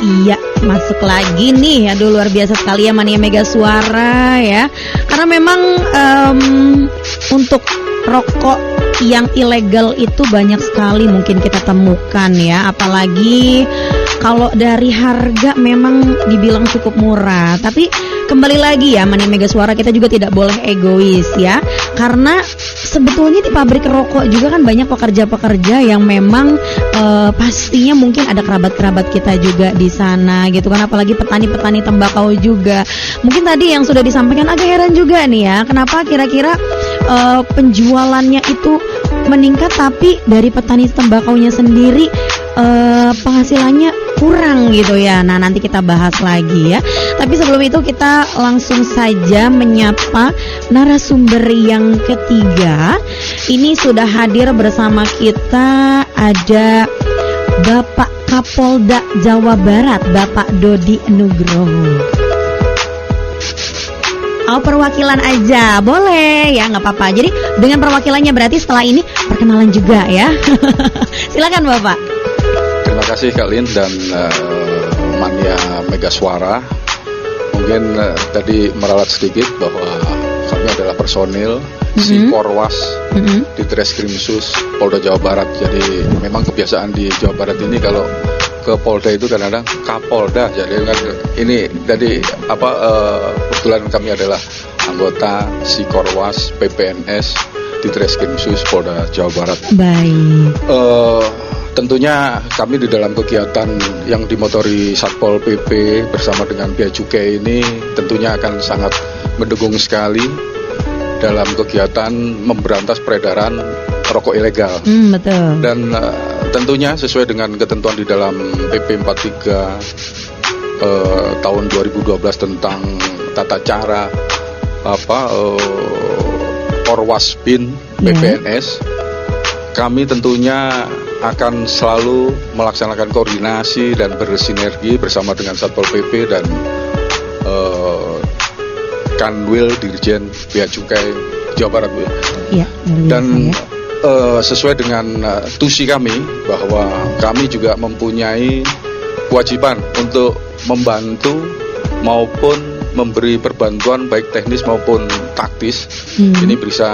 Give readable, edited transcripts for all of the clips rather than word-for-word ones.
Iya, masuk lagi nih. Aduh, luar biasa sekali ya Mania Mega Suara ya. Karena memang untuk rokok yang ilegal itu banyak sekali mungkin kita temukan ya. Apalagi kalau dari harga memang dibilang cukup murah. Tapi kembali lagi ya Mania Mega Suara, kita juga tidak boleh egois ya. Karena sebetulnya di pabrik rokok juga kan banyak pekerja-pekerja yang memang pastinya mungkin ada kerabat-kerabat kita juga di sana gitu kan, apalagi petani-petani tembakau juga. Mungkin tadi yang sudah disampaikan agak heran juga nih ya, kenapa kira-kira penjualannya itu meningkat tapi dari petani tembakaunya sendiri penghasilannya kurang gitu ya. Nah, nanti kita bahas lagi ya. Tapi sebelum itu kita langsung saja menyapa narasumber yang ketiga. Ini sudah hadir bersama kita, ada Bapak Kapolda Jawa Barat, Bapak Dodi Nugroho. Oh, perwakilan aja, boleh ya, nggak apa-apa. Jadi dengan perwakilannya berarti setelah ini perkenalan juga ya. Silakan Bapak. Terima kasih Kak Lin dan Mania Mega Suara. Mungkin tadi meralat sedikit bahwa kami adalah personil si Korwas di Treskrimsus Polda Jawa Barat. Jadi memang kebiasaan di Jawa Barat ini kalau ke Polda itu kadang-kadang Kapolda. Jadi kan ini tadi kebetulan kami adalah anggota si Korwas PPNS di Treskrimsus Polda Jawa Barat. Baik. Tentunya kami di dalam kegiatan yang dimotori Satpol PP bersama dengan Bea Cukai ini tentunya akan sangat mendukung sekali dalam kegiatan memberantas peredaran rokok ilegal. Betul. Dan tentunya sesuai dengan ketentuan di dalam PP 43 tahun 2012 tentang tata cara Orwasbin PPNS, kami tentunya akan selalu melaksanakan koordinasi dan bersinergi bersama dengan Satpol PP dan Kanwil Dirjen Bea Cukai Jawa Barat, Bu. Ya, dan sesuai dengan tusi kami bahwa kami juga mempunyai kewajiban untuk membantu maupun memberi perbantuan baik teknis maupun taktis. Ini bisa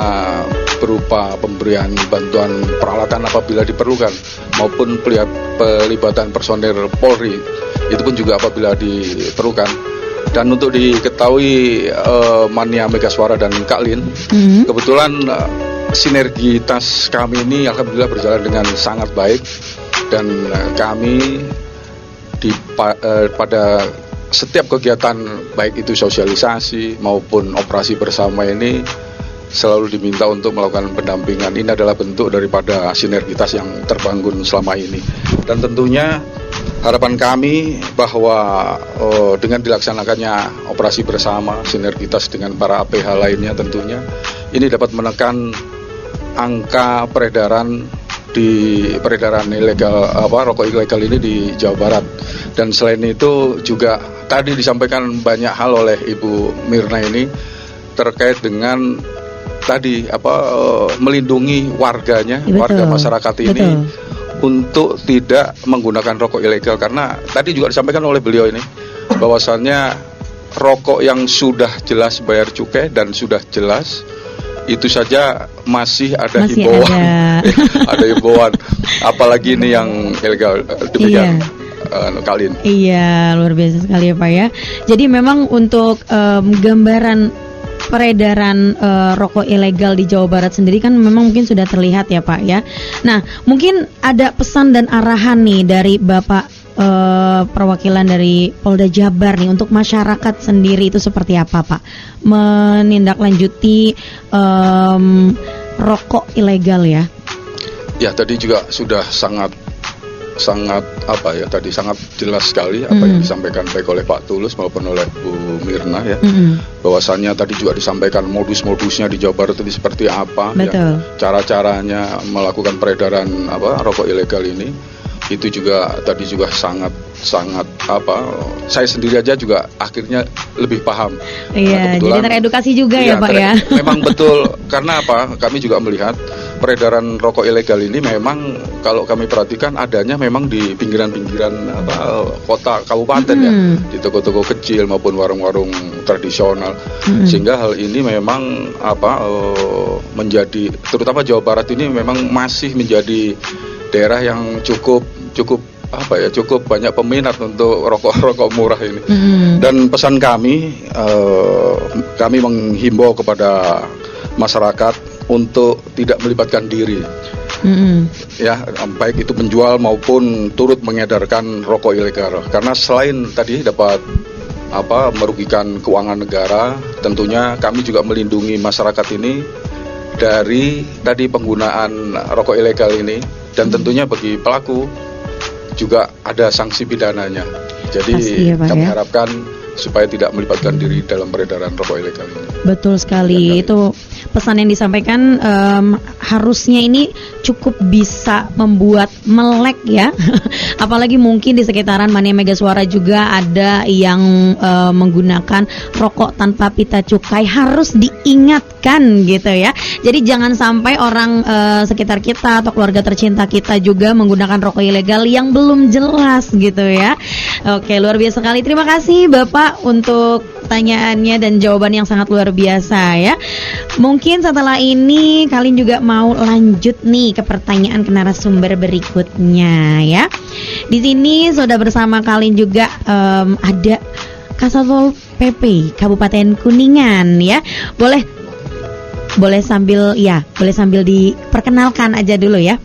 berupa pemberian bantuan peralatan apabila diperlukan maupun pelibatan personel Polri, itu pun juga apabila diperlukan. Dan untuk diketahui Mania Mega Suara dan Kak Lin, kebetulan sinergitas kami ini alhamdulillah berjalan dengan sangat baik. Dan kami pada setiap kegiatan baik itu sosialisasi maupun operasi bersama ini selalu diminta untuk melakukan pendampingan. Ini adalah bentuk daripada sinergitas yang terbangun selama ini. Dan tentunya harapan kami bahwa dengan dilaksanakannya operasi bersama, sinergitas dengan para APH lainnya tentunya, ini dapat menekan angka peredaran ilegal rokok ilegal ini di Jawa Barat. Dan selain itu juga tadi disampaikan banyak hal oleh Ibu Mirna ini terkait dengan tadi melindungi warganya, warga masyarakat ini untuk tidak menggunakan rokok ilegal. Karena tadi juga disampaikan oleh beliau ini bahwasannya rokok yang sudah jelas bayar cukai dan sudah jelas itu saja masih ada himbauan. Ada himbauan, apalagi ini yang ilegal. Demikian. Kalin. Iya, luar biasa sekali ya Pak ya. Jadi memang untuk gambaran peredaran rokok ilegal di Jawa Barat sendiri kan memang mungkin sudah terlihat ya Pak ya. Nah, mungkin ada pesan dan arahan nih dari Bapak perwakilan dari Polda Jabar nih untuk masyarakat sendiri itu seperti apa Pak menindaklanjuti rokok ilegal ya? Ya, tadi juga sudah sangat jelas sekali apa yang disampaikan baik oleh Pak Tulus maupun oleh Bu Mirna ya. Bahwasannya tadi juga disampaikan modus-modusnya di Jawa Barat itu seperti apa ya, cara-caranya melakukan peredaran rokok ilegal ini. Itu juga tadi juga sangat saya sendiri aja juga akhirnya lebih paham. Iya, jadi teredukasi juga ya Pak ya. Memang betul, karena kami juga melihat peredaran rokok ilegal ini memang kalau kami perhatikan adanya memang di pinggiran-pinggiran kota kabupaten ya, di toko-toko kecil maupun warung-warung tradisional. Sehingga hal ini memang menjadi, terutama Jawa Barat ini memang masih menjadi daerah yang cukup banyak peminat untuk rokok murah ini. Dan pesan kami menghimbau kepada masyarakat untuk tidak melibatkan diri, ya, baik itu penjual maupun turut mengedarkan rokok ilegal. Karena selain tadi dapat merugikan keuangan negara, tentunya kami juga melindungi masyarakat ini dari tadi penggunaan rokok ilegal ini, dan tentunya bagi pelaku juga ada sanksi pidananya. Jadi pasti ya, Pak, kami ya? harapkan supaya tidak melibatkan diri dalam peredaran rokok ilegal ini. Betul sekali, itu pesan yang disampaikan harusnya ini cukup bisa membuat melek ya. Apalagi mungkin di sekitaran Mania Mega Suara juga ada yang menggunakan rokok tanpa pita cukai, harus diingatkan gitu ya. Jadi jangan sampai orang sekitar kita atau keluarga tercinta kita juga menggunakan rokok ilegal yang belum jelas gitu ya. Oke, luar biasa sekali. Terima kasih Bapak untuk pertanyaannya dan jawaban yang sangat luar biasa ya. Mungkin setelah ini kalian juga mau lanjut nih ke pertanyaan ke narasumber berikutnya ya. Di sini sudah bersama kalian juga ada Kasatpol PP Kabupaten Kuningan ya. Boleh sambil diperkenalkan aja dulu ya.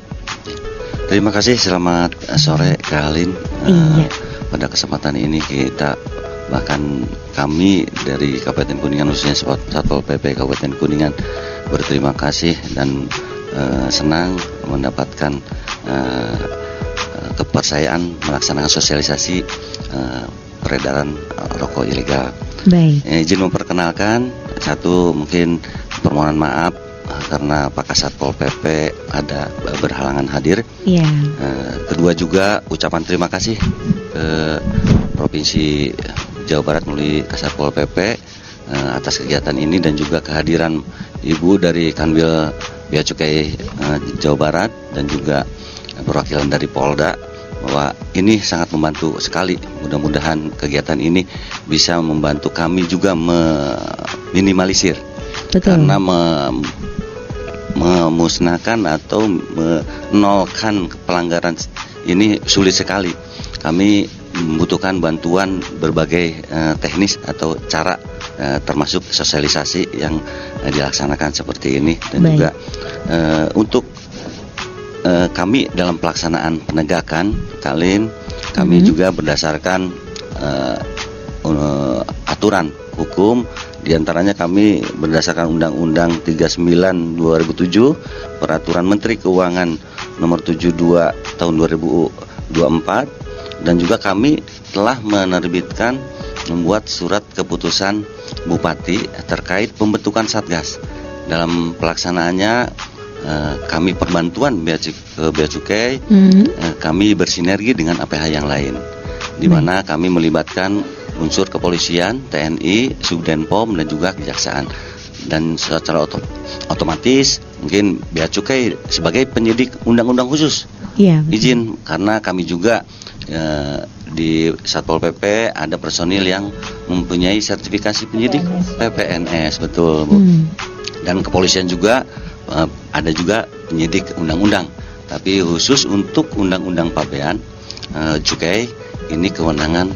Terima kasih, selamat sore Kalin. Iya. Pada kesempatan ini bahkan kami dari Kabupaten Kuningan, khususnya Satpol PP Kabupaten Kuningan, berterima kasih dan senang mendapatkan kepercayaan melaksanakan sosialisasi peredaran rokok ilegal. Baik. Izin memperkenalkan, satu mungkin permohonan maaf karena Pak Kasatpol PP ada berhalangan hadir. Iya. Kedua juga ucapan terima kasih ke Provinsi Jawa Barat melalui Kasatpol PP atas kegiatan ini, dan juga kehadiran Ibu dari Kanwil Bea Cukai Jawa Barat dan juga perwakilan dari Polda, bahwa ini sangat membantu sekali. Mudah-mudahan kegiatan ini bisa membantu kami juga meminimalisir. Betul. Karena memusnahkan atau menolkan pelanggaran ini sulit sekali. Kami membutuhkan bantuan berbagai teknis atau cara, termasuk sosialisasi yang dilaksanakan seperti ini, dan Baik. juga untuk kami dalam pelaksanaan penegakan kami juga berdasarkan aturan hukum. Di antaranya kami berdasarkan Undang-Undang 39 2007, Peraturan Menteri Keuangan Nomor 72 Tahun 2024, dan juga kami telah membuat surat keputusan Bupati terkait pembentukan Satgas. Dalam pelaksanaannya kami perbantuan Bea Cukai, kami bersinergi dengan APH yang lain, di mana kami melibatkan unsur kepolisian, TNI, Subdenpom, dan juga kejaksaan. Dan secara otomatis mungkin Bea Cukai sebagai penyidik undang-undang khusus izin, karena kami juga di Satpol PP ada personil yang mempunyai sertifikasi penyidik PPNS, betul Bu. Dan kepolisian juga ada juga penyidik undang-undang, tapi khusus untuk undang-undang pabean cukai ini kewenangan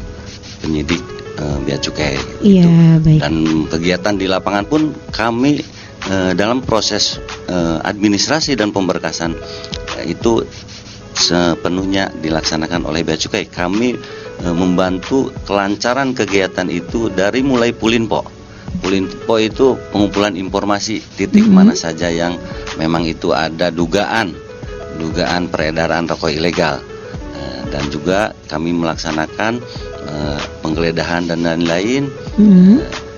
penyidik Bea Cukai. Iya, baik. Dan kegiatan di lapangan pun kami dalam proses administrasi dan pemberkasan itu sepenuhnya dilaksanakan oleh Bea Cukai. Kami membantu kelancaran kegiatan itu dari mulai Pulinpo. Pulinpo itu pengumpulan informasi titik mana saja yang memang itu ada dugaan peredaran rokok ilegal, dan juga kami melaksanakan penggeledahan dan lain-lain.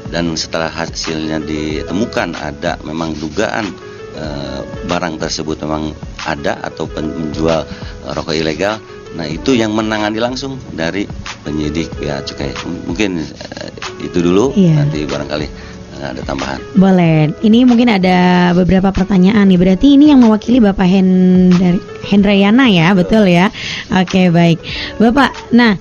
Dan setelah hasilnya ditemukan ada memang dugaan barang tersebut memang ada atau menjual rokok ilegal, nah itu yang menangani langsung dari penyidik Bea Cukai. Mungkin itu dulu, nanti barangkali nggak ada tambahan. Boleh. Ini mungkin ada beberapa pertanyaan nih. Berarti ini yang mewakili Bapak Hendrayana ya, betul ya? Oke, baik. Bapak, nah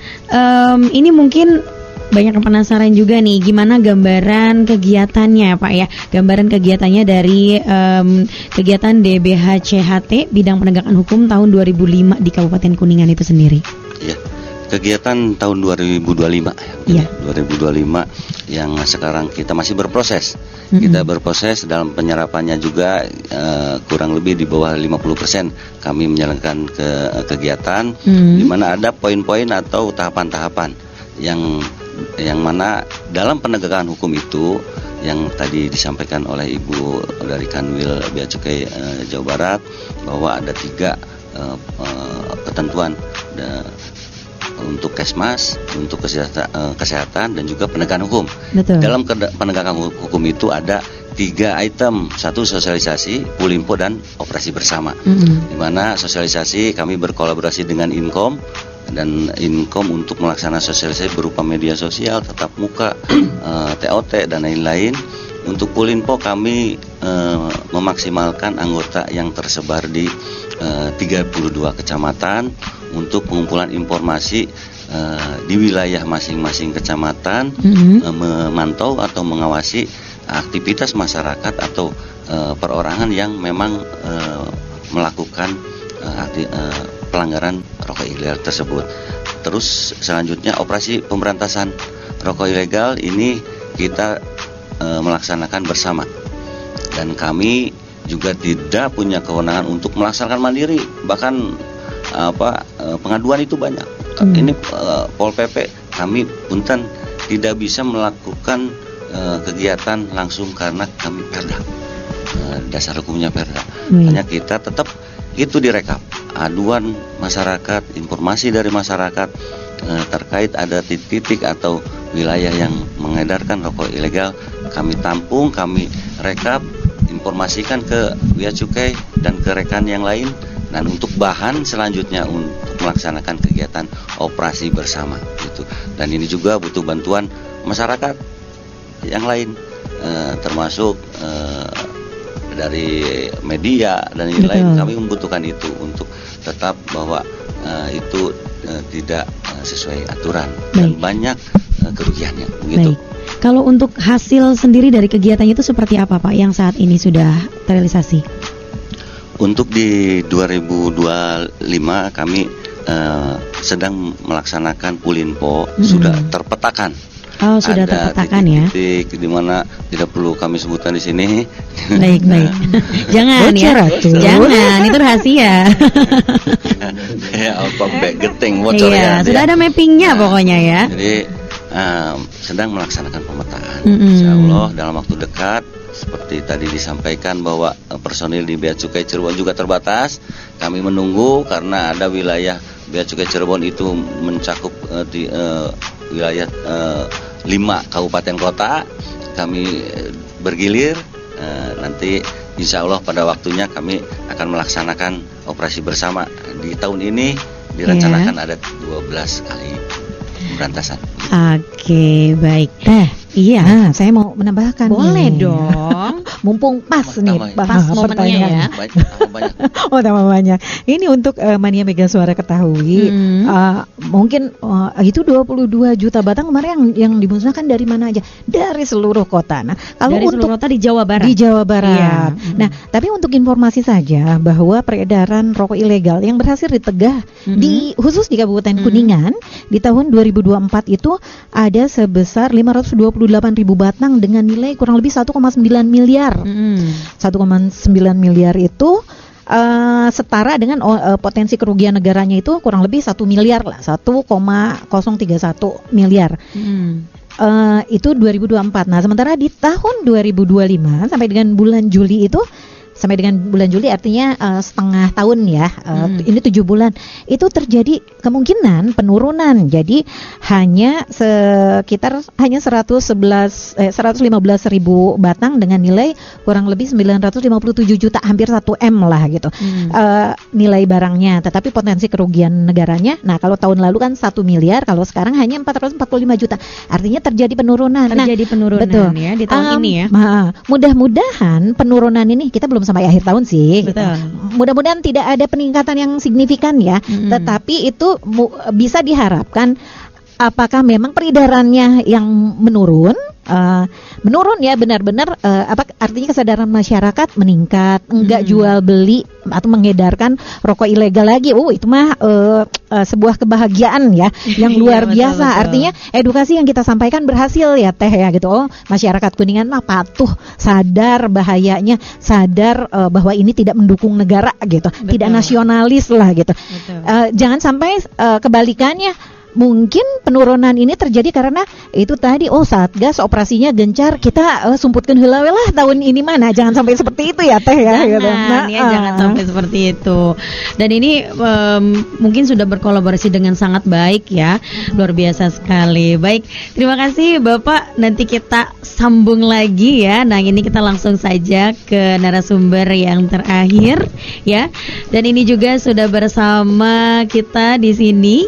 ini mungkin banyak yang penasaran juga nih, gimana gambaran kegiatannya Pak ya? Gambaran kegiatannya dari kegiatan DBHCHT Bidang Penegakan Hukum tahun 2005 di Kabupaten Kuningan itu sendiri. Iya. Kegiatan tahun 2025 Iya. 2025 yang sekarang kita masih berproses. Kita berproses dalam penyerapannya juga kurang lebih di bawah 50% kami menjalankan kegiatan di mana ada poin-poin atau tahapan-tahapan yang mana dalam penegakan hukum itu yang tadi disampaikan oleh Ibu dari Kanwil Bea Cukai Jawa Barat bahwa ada 3 ketentuan untuk Kesmas, untuk kesehatan dan juga penegakan hukum. Betul. Dalam penegakan hukum itu ada 3 item, 1 sosialisasi, Pulimpo dan operasi bersama. Di mana sosialisasi kami berkolaborasi dengan Inkom dan Inkom untuk melaksanakan sosialisasi berupa media sosial, tatap muka, TOT dan lain-lain. Untuk Pulimpo kami memaksimalkan anggota yang tersebar di 32 kecamatan untuk pengumpulan informasi di wilayah masing-masing kecamatan, memantau atau mengawasi aktivitas masyarakat atau perorangan yang memang melakukan pelanggaran rokok ilegal tersebut. Terus selanjutnya operasi pemberantasan rokok ilegal ini kita melaksanakan bersama, dan kami juga tidak punya kewenangan untuk melaksanakan mandiri, bahkan pengaduan itu banyak. Ini Pol PP kami punten tidak bisa melakukan kegiatan langsung karena kami perda, dasar hukumnya perda. Hanya kita tetap itu direkap aduan masyarakat, informasi dari masyarakat terkait ada titik-titik atau wilayah yang mengedarkan rokok ilegal, kami tampung, kami rekap, informasikan ke Bea Cukai dan ke rekan yang lain. Dan untuk bahan selanjutnya untuk melaksanakan kegiatan operasi bersama gitu. Dan ini juga butuh bantuan masyarakat yang lain, termasuk dari media dan lain-lain. Kami membutuhkan itu untuk tetap bahwa itu tidak sesuai aturan dan banyak kerugiannya begitu. Baik. Kalau untuk hasil sendiri dari kegiatannya itu seperti apa Pak yang saat ini sudah terrealisasi? Untuk di 2025 kami sedang melaksanakan Pulimpo, sudah terpetakan. Oh, sudah terpetakan ya. Titik di mana tidak perlu kami sebutkan di sini. Baik. Jangan ya. Jangan, itu rahasia. Ya, alfabet geting bocor ya. Sudah ada mappingnya pokoknya ya. Jadi sedang melaksanakan pemetaan. Insya Allah dalam waktu dekat, seperti tadi disampaikan bahwa personil di Bea Cukai Cirebon juga terbatas. Kami menunggu karena ada wilayah Bea Cukai Cirebon itu mencakup di wilayah 5 kabupaten kota. Kami bergilir, nanti insya Allah pada waktunya kami akan melaksanakan operasi bersama. Di tahun ini direncanakan ada 12 kali pemberantasan. Oke, baik. Iya, saya mau menambahkan. Boleh dong. Mumpung pas nih, pas momennya ya. Oh, tambah banyak. Ini untuk Mania Mega Suara ketahui, mungkin itu 22 juta batang kemarin yang dimusnahkan dari mana aja? Dari seluruh kota. Nah, kalau dari untuk seluruh kota di Jawa Barat. Di Jawa Barat. Iya. Nah, tapi untuk informasi saja bahwa peredaran rokok ilegal yang berhasil ditegah khusus di Kabupaten Kuningan di tahun 2024 itu ada sebesar 528.000 batang dengan nilai kurang lebih 1,9 miliar. 1,9 miliar itu setara dengan potensi kerugian negaranya itu kurang lebih 1 miliar lah, 1,031 miliar. Itu 2024. Nah, sementara di tahun 2025 sampai dengan bulan Juli itu sampai dengan bulan Juli artinya setengah tahun ya. Ini 7 bulan. Itu terjadi kemungkinan penurunan. Jadi hanya sekitar 115.000 batang dengan nilai kurang lebih 957 juta, hampir 1 M lah gitu. Nilai barangnya, tetapi potensi kerugian negaranya. Nah, kalau tahun lalu kan 1 miliar, kalau sekarang hanya 445 juta. Artinya terjadi penurunan. Penurunan betul. ya di tahun ini ya. Mudah-mudahan penurunan ini, kita belum sampai akhir tahun sih. Betul. Mudah-mudahan tidak ada peningkatan yang signifikan ya. Tetapi itu bisa diharapkan, apakah memang peredarannya yang menurun ya, benar-benar artinya kesadaran masyarakat meningkat, enggak jual beli atau mengedarkan rokok ilegal lagi. Itu mah sebuah kebahagiaan ya yang luar biasa. Betul. Artinya edukasi yang kita sampaikan berhasil ya Teh ya gitu. Masyarakat Kuningan mah patuh, sadar bahayanya, sadar bahwa ini tidak mendukung negara gitu. Betul. Tidak nasionalis lah gitu. Jangan sampai kebalikannya. Mungkin penurunan ini terjadi karena itu tadi, Satgas operasinya gencar, kita sumputkan heula we lah tahun ini mana. Jangan sampai seperti itu ya Teh ya. Jangan sampai seperti itu. Dan ini mungkin sudah berkolaborasi dengan sangat baik ya. Luar biasa sekali. Baik, terima kasih Bapak. Nanti kita sambung lagi ya. Nah, ini kita langsung saja ke narasumber yang terakhir ya. Dan ini juga sudah bersama kita di sini.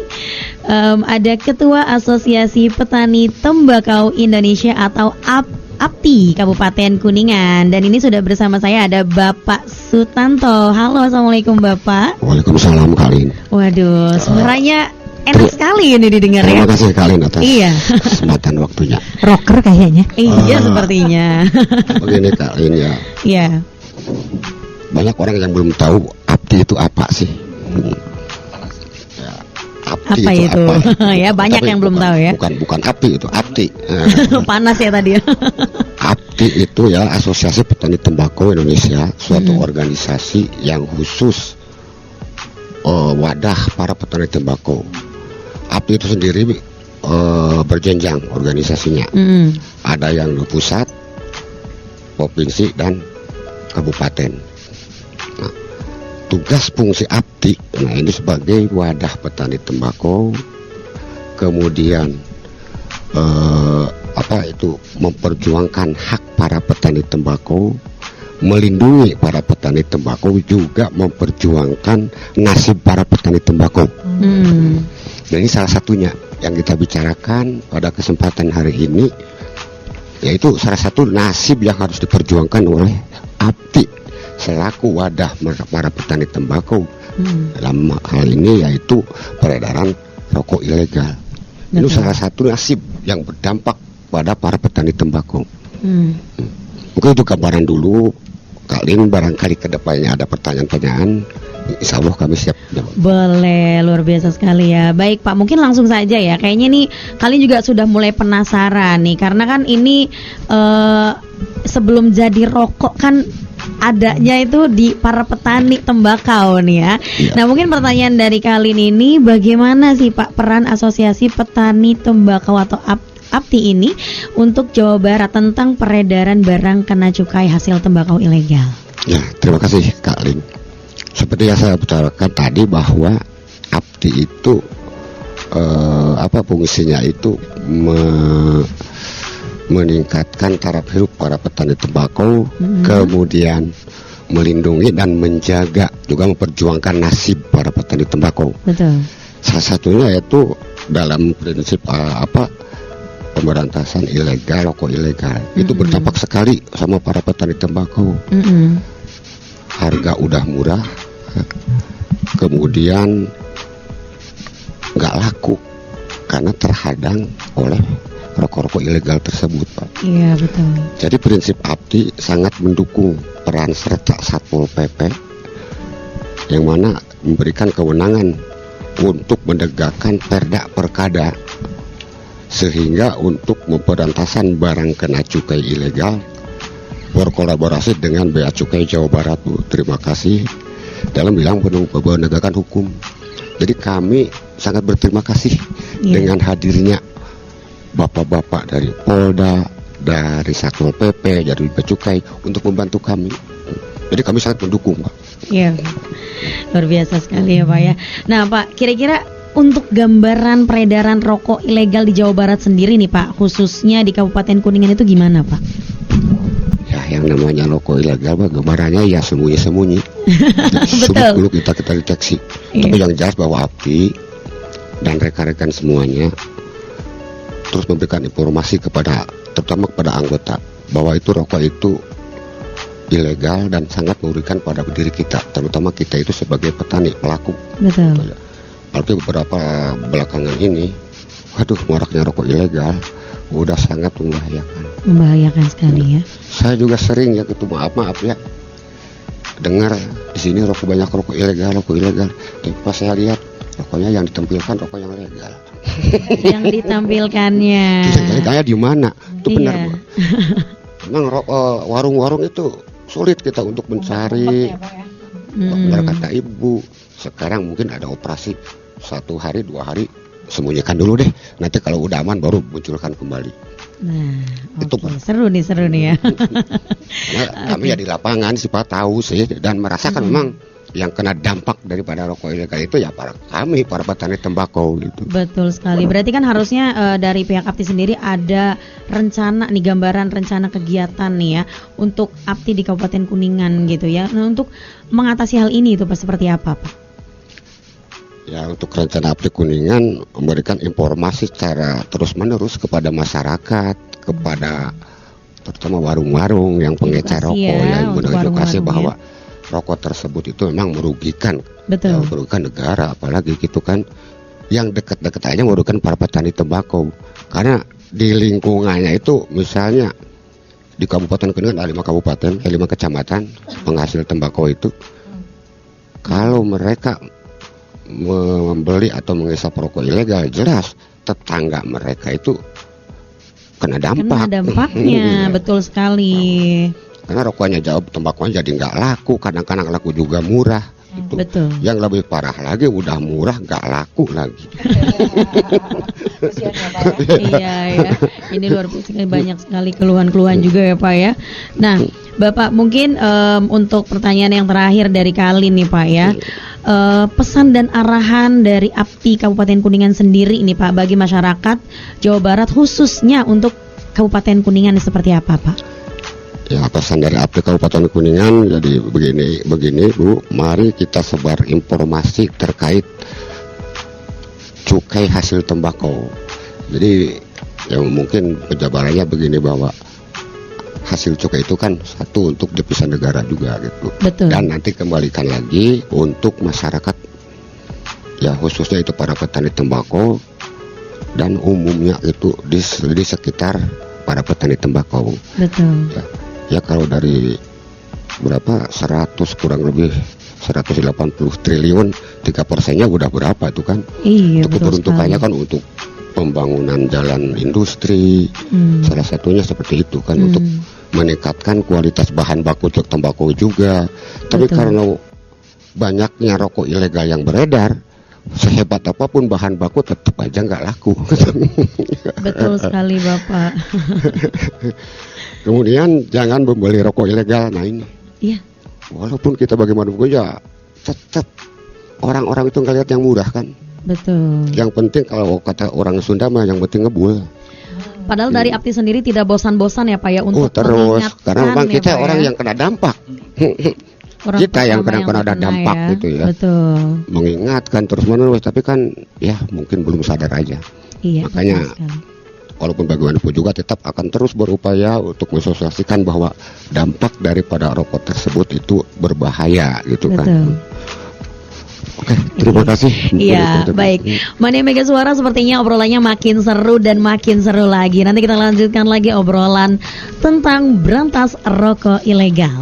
Ada Ketua Asosiasi Petani Tembakau Indonesia atau APTI Kabupaten Kuningan, dan ini sudah bersama saya ada Bapak Sutanto. Halo, assalamualaikum Bapak. Waalaikumsalam Kalin. Waduh, suaranya enak sekali ini didengar ya. Terima kasih Kalin atas Iya. kesempatan waktunya. Rocker kayaknya. Iya, sepertinya. Begini Kalin ya, Iya. banyak orang yang belum tahu APTI itu apa sih. APTI Apa itu? Ya, banyak Tapi yang belum bukan- tahu ya. Bukan APTI, itu APTI. Panas ya tadi ya. APTI itu ya Asosiasi Petani Tembakau Indonesia, suatu organisasi yang khusus wadah para petani tembakau. APTI itu sendiri berjenjang organisasinya. Ada yang di pusat, provinsi, dan kabupaten. Nah, tugas fungsi APTI, nah ini sebagai wadah petani tembakau, kemudian memperjuangkan hak para petani tembakau, melindungi para petani tembakau, juga memperjuangkan nasib para petani tembakau. Dan ini salah satunya yang kita bicarakan pada kesempatan hari ini, yaitu salah satu nasib yang harus diperjuangkan oleh APTI selaku wadah para petani tembakau. Dalam hal ini yaitu peredaran rokok ilegal. Ini salah satu nasib yang berdampak pada para petani tembakau. Mungkin itu gambaran dulu. Kalin, barangkali kedepannya ada pertanyaan-pertanyaan, insya Allah kami siap jawab. Boleh, luar biasa sekali ya. Baik Pak, mungkin langsung saja ya. Kayaknya nih kalian juga sudah mulai penasaran nih, karena kan ini sebelum jadi rokok kan adanya itu di para petani tembakau nih ya. Nah, mungkin pertanyaan dari kalian ini, bagaimana sih Pak peran Asosiasi Petani Tembakau atau APTI ini untuk Jawa Barat tentang peredaran barang kena cukai hasil tembakau ilegal? Ya, terima kasih Kak Lin. Seperti yang saya bicarakan tadi bahwa APTI itu fungsinya itu meningkatkan taraf hidup para petani tembakau, kemudian melindungi dan menjaga, juga memperjuangkan nasib para petani tembakau. Betul. Salah satunya yaitu dalam prinsip pemberantasan rokok ilegal. Itu berdampak sekali sama para petani tembakau. Harga udah murah, kemudian nggak laku karena terhadang oleh rokok-rokok ilegal tersebut, Pak. Iya, betul. Jadi prinsip APTI sangat mendukung peran serta Satpol PP, yang mana memberikan kewenangan untuk menegakkan perda perkada, sehingga untuk pemberantasan barang kena cukai ilegal berkolaborasi dengan Bea Cukai Jawa Barat, Bu. Terima kasih dalam bidang penegakan hukum. Jadi kami sangat berterima kasih dengan hadirnya bapak-bapak dari Polda, dari Satpol PP, dari Bea Cukai untuk membantu kami. Jadi kami sangat mendukung, Pak. Iya, luar biasa sekali ya Pak ya. Nah Pak, kira-kira untuk gambaran peredaran rokok ilegal di Jawa Barat sendiri nih Pak, khususnya di Kabupaten Kuningan itu gimana Pak? Ya, yang namanya rokok ilegal, Pak, gambarannya ya sembunyi-sembunyi. Betul. Dulu kita deteksi. Iya. Tapi yang jelas bahwa Abdi dan rekan-rekan semuanya terus memberikan informasi kepada, terutama kepada anggota, bahwa itu rokok itu ilegal dan sangat merugikan pada diri kita, terutama kita itu sebagai petani pelaku. Betul. Apalagi beberapa belakangan ini, waduh, maraknya rokok ilegal udah sangat membahayakan. Membahayakan sekali ya. Saya juga sering ya ketemu, maaf ya, dengar di sini banyak rokok ilegal. Tapi pas saya lihat rokoknya yang ditampilkan rokok yang legal. Yang ditampilkannya. Ilegalnya di mana? Itu benar, Iya. Bu. Memang warung-warung itu sulit kita untuk mencari. Benar kata Ibu, sekarang mungkin ada operasi 1 hari 2 hari, sembunyikan dulu deh. Nanti kalau udah aman baru munculkan kembali. Nah, Itu, oke. Pak. Seru nih ya. Karena kami ya di lapangan sih Pak tahu sih dan merasakan memang yang kena dampak daripada rokok ilegal itu ya para petani tembakau gitu. Betul sekali. Berarti kan harusnya dari pihak APTI sendiri ada rencana nih, gambaran rencana kegiatan nih ya untuk APTI di Kabupaten Kuningan gitu ya. Nah, untuk mengatasi hal ini itu Pak seperti apa Pak? Ya, untuk rencana APTI Kuningan memberikan informasi secara terus-menerus kepada masyarakat, kepada terutama warung-warung yang pengecar Edukasi rokok ya, yang untuk mengedukasi warung-warung bahwa rokok tersebut itu memang merugikan. Betul. Ya, merugikan negara, apalagi gitu kan. Yang dekat-dekat aja merugikan para petani tembakau. Karena di lingkungannya itu misalnya di Kabupaten Kuningan ada 5 kabupaten, 5 kecamatan penghasil tembakau itu. Kalau mereka membeli atau menghisap rokok ilegal, jelas tetangga mereka itu kena dampak. Kena dampaknya, betul sekali. Karena rokoknya jauh, tembakunya jadi nggak laku, kadang-kadang laku juga murah. Gitu. Betul. Yang lebih parah lagi udah murah nggak laku lagi. Iya ya. Ini luar biasa, banyak sekali keluhan-keluhan juga ya Pak ya. Nah, Bapak mungkin untuk pertanyaan yang terakhir dari Kalin nih Pak ya. Pesan dan arahan dari APTI Kabupaten Kuningan sendiri ini Pak bagi masyarakat Jawa Barat khususnya untuk Kabupaten Kuningan seperti apa Pak? Ya, pesan dari APTI Kabupaten Kuningan jadi begini Bu, mari kita sebar informasi terkait cukai hasil tembakau. Jadi ya mungkin penjabarannya begini bahwa hasil cukai itu kan satu untuk devisa negara juga gitu. Betul. Dan nanti kembalikan lagi untuk masyarakat ya khususnya itu para petani tembakau dan umumnya itu di sekitar para petani tembakau. Betul. Ya kalau dari berapa 100 kurang lebih 180 triliun 3%-nya udah berapa itu kan? Iya, Itu betul peruntukannya sekali. kan untuk pembangunan jalan industri, salah satunya seperti itu kan untuk meningkatkan kualitas bahan baku untuk tembakau juga. Tapi Betul. karena banyaknya rokok ilegal yang beredar, sehebat apapun bahan baku tetap aja nggak laku. Betul sekali Bapak. Kemudian jangan membeli rokok ilegal. Nah ini, Iya. walaupun kita bagaimanapun ya tetap orang-orang itu ngelihat yang murah kan. Betul. Yang penting kalau kata orang Sunda mah yang penting ngebul. Padahal dari APTI sendiri tidak bosan-bosan ya Pak ya untuk Terus mengingatkan karena memang ya, kita Pak, orang ya. yang kena dampak. Orang kita yang pertama kena ada terkena dampak ya. gitu ya. Betul. Mengingatkan terus menerus, tapi kan ya mungkin belum sadar aja. Iya. Makanya, betul sekali. Walaupun bagaimanapun juga tetap akan terus berupaya untuk mensosialisasikan bahwa dampak daripada rokok tersebut itu berbahaya gitu kan. Betul. Oke, terima kasih. Iya, baik. Mania Mega Suara sepertinya obrolannya makin seru dan makin seru lagi. Nanti kita lanjutkan lagi obrolan tentang berantas rokok ilegal.